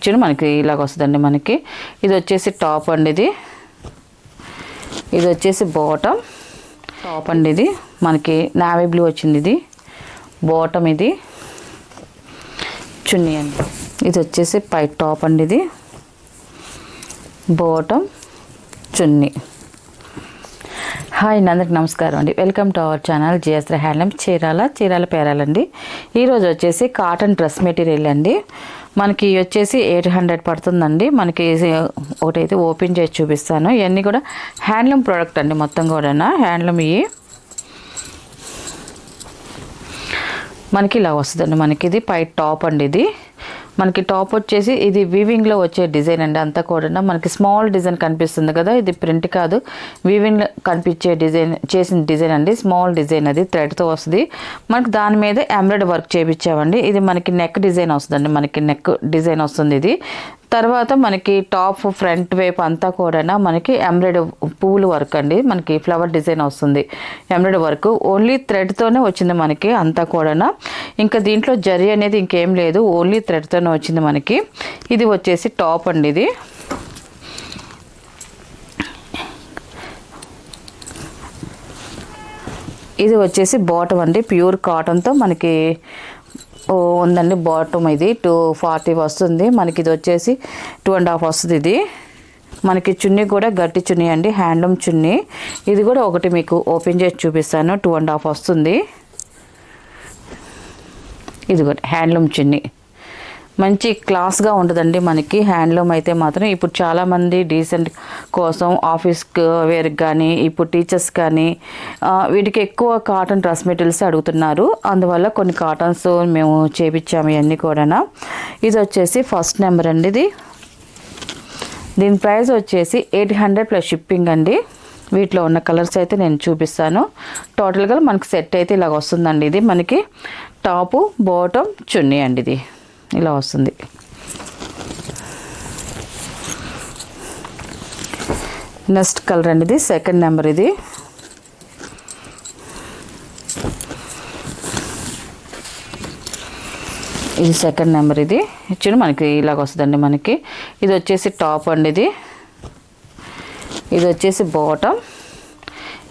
చూడండి మనకి ఇలాగ వస్తుందండి. మనకి ఇది వచ్చేసి టాప్ అండి. ఇది వచ్చేసి బాటమ్. టాప్ అండి ఇది మనకి నావీ బ్లూ వచ్చింది. ఇది బాటమ్, ఇది చున్నీ అండి. ఇది వచ్చేసి పై టాప్ అండి. ఇది బాటమ్, చున్నీ. హాయ్ అందరికి నమస్కారం అండి. Welcome to our channel GS handloom Chirala పేరాలండి. ఈరోజు వచ్చేసి కాటన్ డ్రెస్ మెటీరియల్ అండి. మనకి వచ్చేసి 800 పడుతుందండి. మనకి ఒకటైతే ఓపెన్ చేసి చూపిస్తాను. ఇవన్నీ కూడా హ్యాండ్లూమ్ ప్రోడక్ట్ అండి. మొత్తం కూడా హ్యాండ్లూమ్. ఇవి మనకి ఇలా వస్తుందండి. మనకి ఇది పై టాప్ అండి. ఇది మనకి టాప్ వచ్చేసి ఇది వీవింగ్లో వచ్చే డిజైన్ అండి. అంతా కూడా మనకి స్మాల్ డిజైన్ కనిపిస్తుంది కదా, ఇది ప్రింట్ కాదు, వీవింగ్లో కనిపించే డిజైన్ చేసిన డిజైన్ అండి. స్మాల్ డిజైన్, అది థ్రెడ్తో వస్తుంది. మనకి దాని మీద ఎంబ్రాయిడరీ వర్క్ చేయించామండి. ఇది మనకి నెక్ డిజైన్ వస్తుందండి. మనకి నెక్ డిజైన్ వస్తుంది. ఇది తర్వాత మనకి టాప్ ఫ్రంట్ వైపు అంతా కూడా మనకి ఎంబ్రాయిడరీ పువ్వులు వర్క్ అండి. మనకి ఫ్లవర్ డిజైన్ వస్తుంది. ఎంబ్రాయిడరీ వర్క్ ఓన్లీ థ్రెడ్తోనే వచ్చింది మనకి అంతా కూడా. ఇంకా దీంట్లో జరీ అనేది ఇంకేం లేదు, ఓన్లీ థ్రెడ్తోనే వచ్చింది మనకి. ఇది వచ్చేసి టాప్ అండి. ఇది వచ్చేసి బాటమ్ అండి. ప్యూర్ కాటన్తో మనకి ఉందండి. బాటమ్ ఇది 240 వస్తుంది మనకి. ఇది వచ్చేసి 2.5 వస్తుంది. ఇది మనకి చున్నీ కూడా గట్టి చున్నీ అండి, హ్యాండ్లూమ్ చున్నీ. ఇది కూడా ఒకటి మీకు ఓపెన్ చేసి చూపిస్తాను. 2.5 వస్తుంది. ఇది కూడా హ్యాండ్లూమ్ చున్నీ, మంచి క్లాస్గా ఉంటుందండి మనకి. హ్యాండ్లూమ్ అయితే మాత్రం ఇప్పుడు చాలామంది డీసెంట్ కోసం ఆఫీస్ వేర్కి కానీ, ఇప్పుడు టీచర్స్ కానీ వీటికి ఎక్కువ కాటన్ డ్రెస్ మెటీరియల్స్ అడుగుతున్నారు. అందువల్ల కొన్ని కాటన్స్ మేము చేపించాము ఇవన్నీ కూడా. ఇది వచ్చేసి ఫస్ట్ నెంబర్ అండి. దీని ప్రైస్ వచ్చేసి 800 ప్లస్ షిప్పింగ్ అండి. వీటిలో ఉన్న కలర్స్ అయితే నేను చూపిస్తాను. టోటల్గా మనకి సెట్ అయితే ఇలాగ వస్తుందండి. ఇది మనకి టాపు, బాటమ్, చున్నీ అండి. ఇది ఇలా వస్తుంది. నెక్స్ట్ కలర్ అండి. ఇది సెకండ్ నెంబర్. ఇది సెకండ్ నెంబర్. ఇది చూడండి మనకి ఇలాగ వస్తుందండి. మనకి ఇది వచ్చేసి టాప్ అండి. ఇది వచ్చేసి బాటమ్,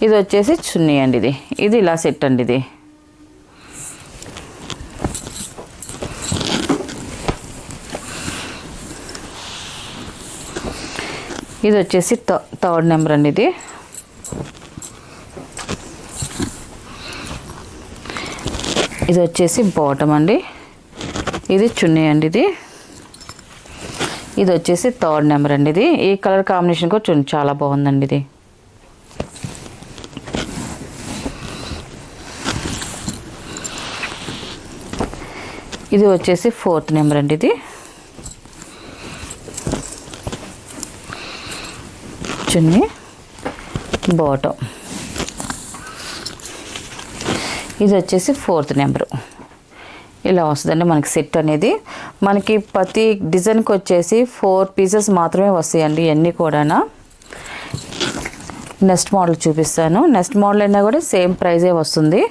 ఇది వచ్చేసి చున్నీ అండి. ఇది ఇలా సెట్ అండి. ఇది వచ్చేసి థర్డ్ నెంబర్ అండి. ఇది వచ్చేసి బాటమ్ అండి. ఇది చున్నీ అండి. ఇది వచ్చేసి థర్డ్ నెంబర్ అండి. ఈ కలర్ కాంబినేషన్ కూడా చున్నీ చాలా బాగుందండి. ఇది వచ్చేసి ఫోర్త్ నెంబర్ అండి. చున్నీ, బాటమ్. ఇది వచ్చేసి ఫోర్త్ నెంబరు. ఇలా వస్తుందండి మనకి సెట్ అనేది. మనకి ప్రతి డిజైన్కి వచ్చేసి 4 పీసెస్ మాత్రమే వస్తాయండి ఇవన్నీ కూడా. నెక్స్ట్ మోడల్ చూపిస్తాను. నెక్స్ట్ మోడల్ అయినా కూడా సేమ్ ప్రైజే వస్తుంది.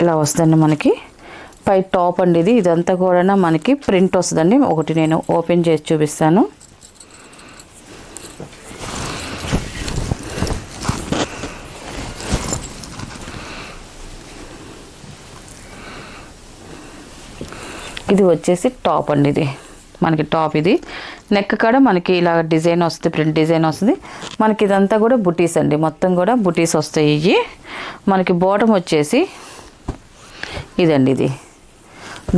ఇలా వస్తుందండి మనకి. పై టాప్ అండి. ఇదంతా కూడా మనకి ప్రింట్ వస్తుందండి. ఒకటి నేను ఓపెన్ చేసి చూపిస్తాను. ఇది వచ్చేసి టాప్ అండి. మనకి టాప్. ఇది నెక్ కాడ మనకి ఇలా డిజైన్ వస్తుంది, ప్రింట్ డిజైన్ వస్తుంది. మనకి ఇదంతా కూడా బుటీస్ అండి. మొత్తం కూడా బుటీస్ వస్తాయి. ఇవి మనకి బాటమ్ వచ్చేసి ఇదండి.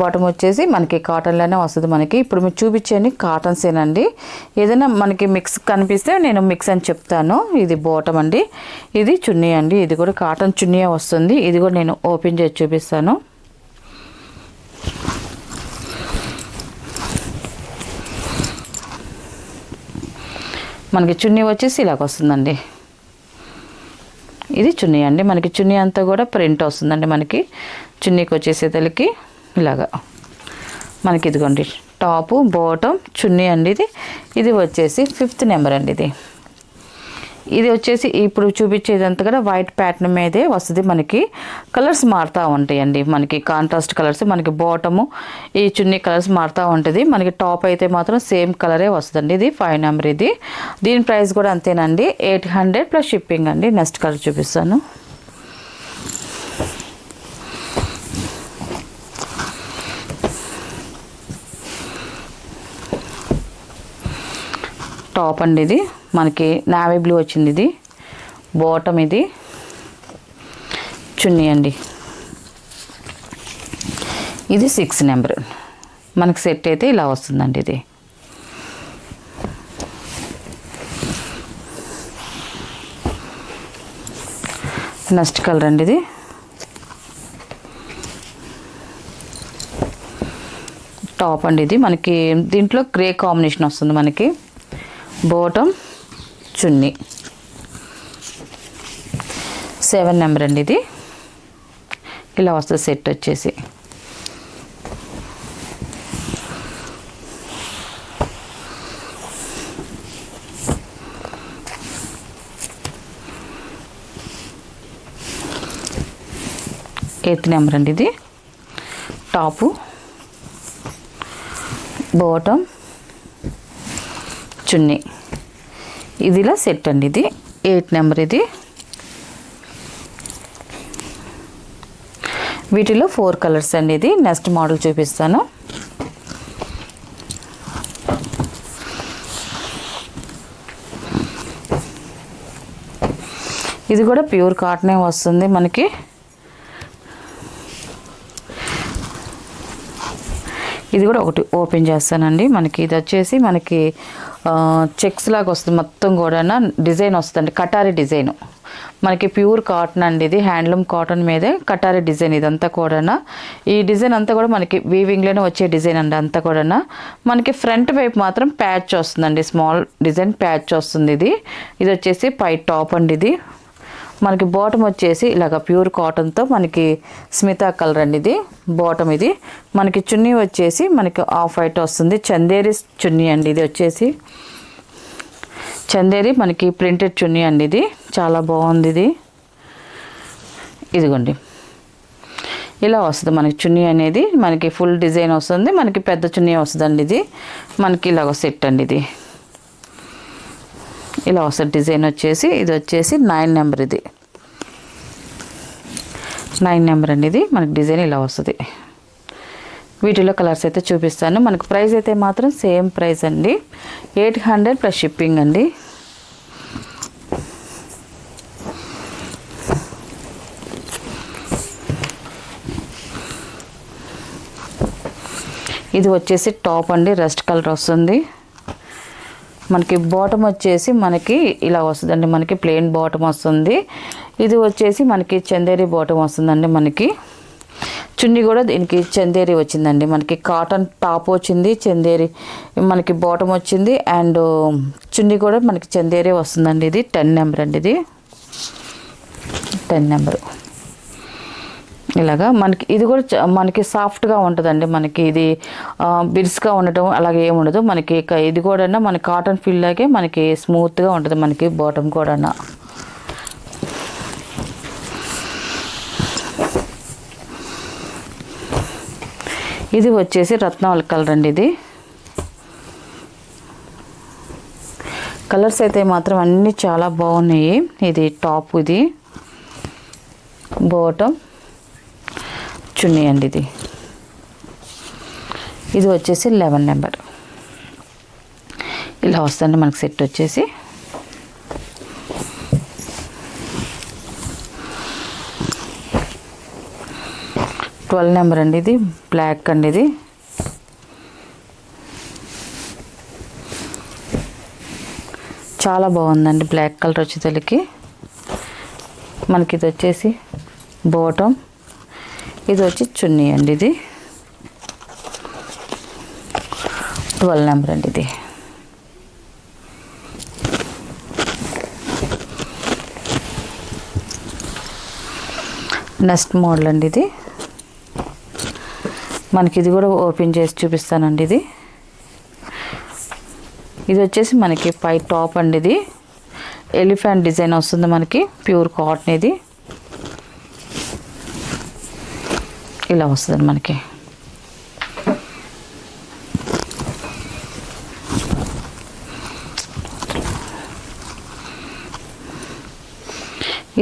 బాటమ్ వచ్చేసి మనకి కాటన్లోనే వస్తుంది మనకి. ఇప్పుడు మీరు చూపించేది కాటన్సేనండి. ఏదైనా మనకి మిక్స్ కనిపిస్తే నేను మిక్స్ అని చెప్తాను. ఇది బాటమ్ అండి. ఇది చున్నీ అండి. ఇది కూడా కాటన్ చున్నీ వస్తుంది. ఇది కూడా నేను ఓపెన్ చేసి చూపిస్తాను. మనకి చున్నీ వచ్చేసి ఇలాగ వస్తుందండి. ఇది చున్నీ అండి. మనకి చున్నీ అంతా కూడా ప్రింట్ వస్తుందండి. మనకి చున్నీకి వచ్చేసేతలకి ఇలాగా మనకి ఇదిగోండి టాపు, బాటమ్, చున్నీ అండి. ఇది వచ్చేసి 5th నెంబర్ అండి. ఇది వచ్చేసి ఇప్పుడు చూపించేదంతా కూడా వైట్ ప్యాటర్న్ మీదే వస్తుంది. మనకి కలర్స్ మారుతూ ఉంటాయండి, మనకి కాంట్రాస్ట్ కలర్స్, మనకి బాటము ఈ చున్నీ కలర్స్ మారుతూ ఉంటుంది. మనకి టాప్ అయితే మాత్రం సేమ్ కలరే వస్తుందండి. ఇది 5 నెంబర్. ఇది దీని ప్రైస్ కూడా అంతేనండి, 800 ప్లస్ షిప్పింగ్ అండి. నెక్స్ట్ కలర్ చూపిస్తాను. టాప్ అండి, ఇది మనకి నావీ బ్లూ వచ్చింది. ఇది బాటమ్, ఇది చున్నీ అండి. ఇది 6 నెంబర్. మనకి సెట్ అయితే ఇలా వస్తుందండి. ఇది నెక్స్ట్ కలర్ అండి. ఇది టాప్ అండి, ఇది మనకి దీంట్లో గ్రే కాంబినేషన్ వస్తుంది. మనకి బాటమ్, చున్నీ 7 నెంబర్ అండి. ఇది ఇలా వస్తుంది సెట్ వచ్చేసి. ఎయిత్ నెంబర్ అండి. ఇది టాపు, బాటమ్, చున్నీ ఇదిలా సెట్ అండి. ఇది 8 నెంబర్. ఇది వీటిలో 4 కలర్స్ అండి. ఇది నెక్స్ట్ మోడల్ చూపిస్తాను. ఇది కూడా ప్యూర్ కాటనే వస్తుంది మనకి. ఇది కూడా ఒకటి ఓపెన్ చేస్తానండి. మనకి ఇది వచ్చేసి మనకి చెక్స్ లాగా వస్తుంది, మొత్తం కూడా డిజైన్ వస్తుంది, కటారీ డిజైన్. మనకి ప్యూర్ కాటన్ అండి. ఇది హ్యాండ్లూమ్ కాటన్ మీదే కటారీ డిజైన్. ఇదంతా కూడా ఈ డిజైన్ అంతా కూడా మనకి వీవింగ్లోనే వచ్చే డిజైన్ అండి. అంతా కూడా మనకి ఫ్రంట్ వైపు మాత్రం ప్యాచ్ వస్తుందండి, స్మాల్ డిజైన్ ప్యాచ్ వస్తుంది. ఇది వచ్చేసి పై టాప్ అండి. ఇది మనకి బాటమ్ వచ్చేసి ఇలాగ ప్యూర్ కాటన్తో మనకి స్మితా కలర్ అండి. ఇది బాటమ్. ఇది మనకి చున్నీ వచ్చేసి మనకి ఆఫ్ వైట్ వస్తుంది, చందేరి చున్నీ అండి. ఇది వచ్చేసి చందేరి మనకి ప్రింటెడ్ చున్నీ అండి. ఇది చాలా బాగుంది. ఇది ఇదిగోండి ఇలా వస్తుంది మనకి చున్నీ అనేది. మనకి ఫుల్ డిజైన్ వస్తుంది, మనకి పెద్ద చున్నీ వస్తుందండి. ఇది మనకి ఇలాగ సెట్ అండి. ఇది ఇలా వస్తుంది డిజైన్ వచ్చేసి. ఇది వచ్చేసి 9 నెంబర్. ఇది 9 నెంబర్ అండి. ఇది మనకి డిజైన్ ఇలా వస్తుంది. వీటిలో కలర్స్ అయితే చూపిస్తాను. మనకు ప్రైస్ అయితే మాత్రం సేమ్ ప్రైస్ అండి, 800 ప్లస్ షిప్పింగ్ అండి. ఇది వచ్చేసి టాప్ అండి, రస్ట్ కలర్ వస్తుంది. మనకి బాటమ్ వచ్చేసి మనకి ఇలా వస్తుందండి, మనకి ప్లెయిన్ బాటమ్ వస్తుంది. ఇది వచ్చేసి మనకి చందేరి బాటమ్ వస్తుందండి. మనకి చున్నీ కూడా దీనికి చందేరి వచ్చిందండి. మనకి కాటన్ టాప్ వచ్చింది, చందేరి మనకి బాటమ్ వచ్చింది, అండ్ చున్నీ కూడా మనకి చందేరి వస్తుందండి. ఇది 10 నెంబర్ అండి. ఇది 10 నెంబర్. ఇలాగా మనకి ఇది కూడా మనకి సాఫ్ట్గా ఉంటుందండి. మనకి ఇది బిర్స్గా ఉండటం అలాగే ఏమి ఉండదు. మనకి ఇది కూడా మన కాటన్ ఫీల్ లాగే మనకి స్మూత్గా ఉంటుంది. మనకి బాటమ్ కూడా ఇది వచ్చేసి రత్నావళి కలర్ అండి. ఇది కలర్స్ అయితే మాత్రం అన్నీ చాలా బాగున్నాయి. ఇది టాప్, ఇది బాటమ్, చున్నీ అండి. ఇది వచ్చేసి 11 నెంబర్. ఇలా వస్తుంది మనకి సెట్ వచ్చేసి. 12 నెంబర్ అండి. ఇది బ్లాక్ అండి. ఇది చాలా బాగుందండి, బ్లాక్ కలర్ వచ్చేసరికి. మనకి ఇది వచ్చేసి బాటమ్, ఇది వచ్చి చున్నీ అండి. ఇది 12 నెంబర్ అండి. ఇది నెక్స్ట్ మోడల్ అండి. ఇది మనకి ఇది కూడా ఓపెన్ చేసి చూపిస్తానండి. ఇది వచ్చేసి మనకి పై టాప్ అండి. ఎలిఫెంట్ డిజైన్ వస్తుంది మనకి, ప్యూర్ కాటన్ ఇది. ఇలా వస్తుంది మనకి.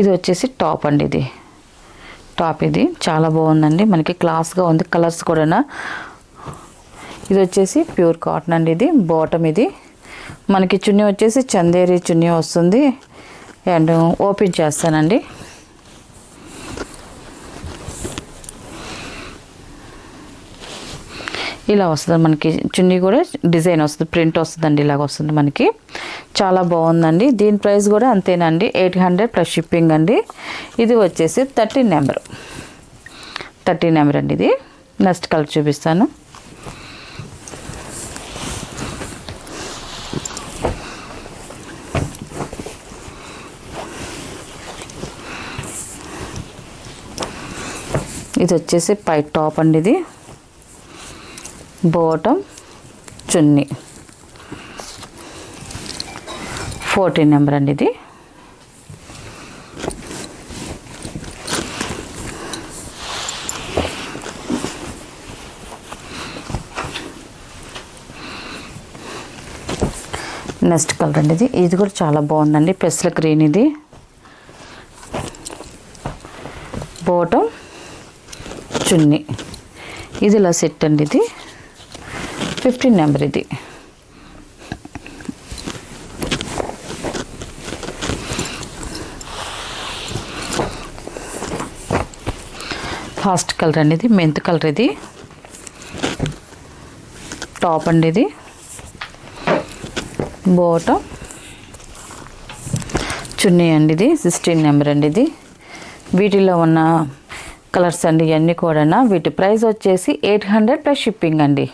ఇది వచ్చేసి టాప్ అండి. ఇది టాప్, ఇది చాలా బాగుందండి, మనకి క్లాస్గా ఉంది. కలర్స్ కూడా. ఇది వచ్చేసి ప్యూర్ కాటన్ అండి. ఇది బాటమ్. ఇది మనకి చున్నీ వచ్చేసి చందేరి చున్నీ వస్తుంది. అండ్ ఓపెన్ చేస్తానండి. ఇలా వస్తుంది మనకి. చున్నీ కూడా డిజైన్ వస్తుంది, ప్రింట్ వస్తుందండి. ఇలాగ వస్తుంది మనకి, చాలా బాగుందండి. దీని ప్రైస్ కూడా అంతేనండి, 800 ప్లస్ షిప్పింగ్ అండి. ఇది వచ్చేసి 13 నెంబర్ అండి. ఇది నెక్స్ట్ కలర్ చూపిస్తాను. ఇది వచ్చేసి పై టాప్ అండి. ఇది బాటమ్, చున్నీ 14 నెంబర్ అండి. ఇది నెక్స్ట్ కలర్ అండి. ఇది కూడా చాలా బాగుందండి, పెసల గ్రీన్. ఇది బాటమ్, చున్నీ. ఇది ఇలా సెట్ అండి. ఇది 15 నెంబర్. ఇది ఫాస్ట్ కలర్ అండి. ఇది మెంత్ కలర్. ఇది టాప్ అండి. ఇది బాటమ్, చున్నీ అండి. ఇది 16 నెంబర్ అండి. ఇది వీటిలో ఉన్న కలర్స్ అండి ఇవన్నీ కూడా. వీటి ప్రైస్ వచ్చేసి 800 ప్లస్ షిప్పింగ్ అండి.